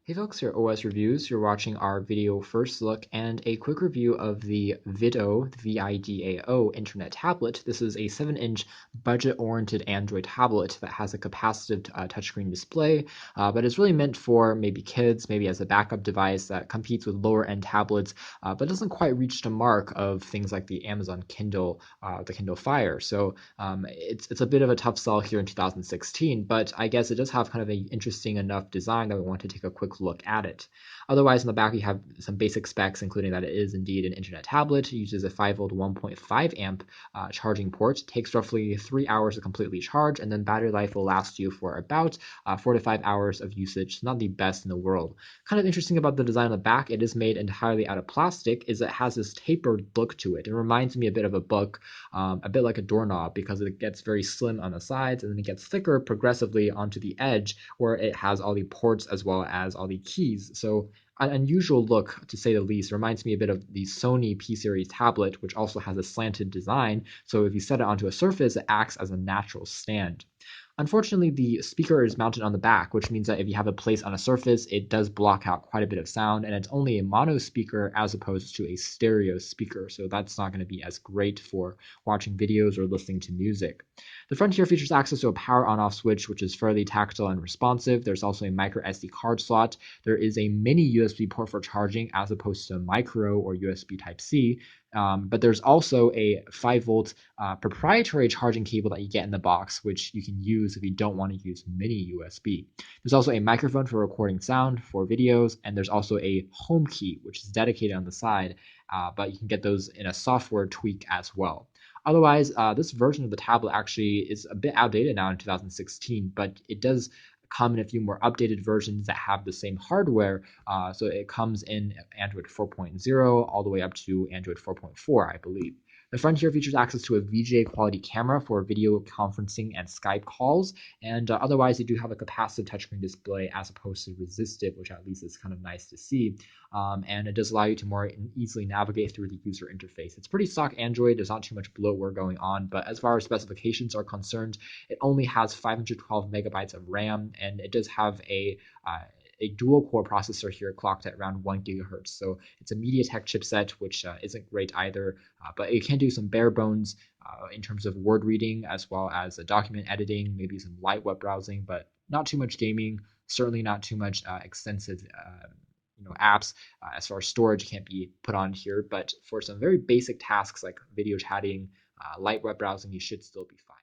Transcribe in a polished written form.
Hey folks, your OS reviews. You're watching our video first look and a quick review of the VIDAO, the VIDAO internet tablet. This is a 7-inch budget-oriented Android tablet that has a capacitive touchscreen display, but is really meant for maybe kids, maybe as a backup device that competes with lower-end tablets, but doesn't quite reach the mark of things like the Amazon Kindle, the Kindle Fire. So it's a bit of a tough sell here in 2016, but I guess it does have kind of an interesting enough design that we want to take a quick look at it. Otherwise, in the back, you have some basic specs, including that it is indeed an internet tablet. It uses a 5-volt 1.5 amp charging port. It takes roughly 3 hours to completely charge, and then battery life will last you for about 4 to 5 hours of usage. Not the best in the world. Kind of interesting about the design on the back, it is made entirely out of plastic, is it has this tapered look to it. It reminds me a bit of a book, a bit like a doorknob, because it gets very slim on the sides, and then it gets thicker progressively onto the edge, where it has all the ports as well as all the keys. So an unusual look, to say the least. Reminds me a bit of the Sony P-series tablet, which also has a slanted design. So if you set it onto a surface, it acts as a natural stand. Unfortunately, the speaker is mounted on the back, which means that if you have it placed on a surface, it does block out quite a bit of sound, and it's only a mono speaker as opposed to a stereo speaker, so that's not going to be as great for watching videos or listening to music. The front here features access to a power on-off switch, which is fairly tactile and responsive. There's also a microSD card slot. There is a mini USB port for charging as opposed to micro or USB Type-C. But there's also a 5-volt proprietary charging cable that you get in the box, which you can use if you don't want to use mini USB. There's also a microphone for recording sound for videos, and there's also a home key, which is dedicated on the side, but you can get those in a software tweak as well. Otherwise, this version of the tablet actually is a bit outdated now in 2016, but it does come in a few more updated versions that have the same hardware. So it comes in Android 4.0 all the way up to Android 4.4, I believe. The front here features access to a VGA quality camera for video conferencing and Skype calls, and otherwise you do have a capacitive touchscreen display as opposed to resistive, which at least is kind of nice to see. And it does allow you to more easily navigate through the user interface. It's pretty stock Android, there's not too much bloatware going on, but as far as specifications are concerned, it only has 512 megabytes of RAM, and it does have a dual-core processor here clocked at around 1 gigahertz. So it's a MediaTek chipset, which isn't great either, but it can do some bare bones in terms of word reading as well as document editing, maybe some light web browsing, but not too much gaming, certainly not too much extensive apps. As far as storage can't be put on here, but for some very basic tasks like video chatting, light web browsing, you should still be fine.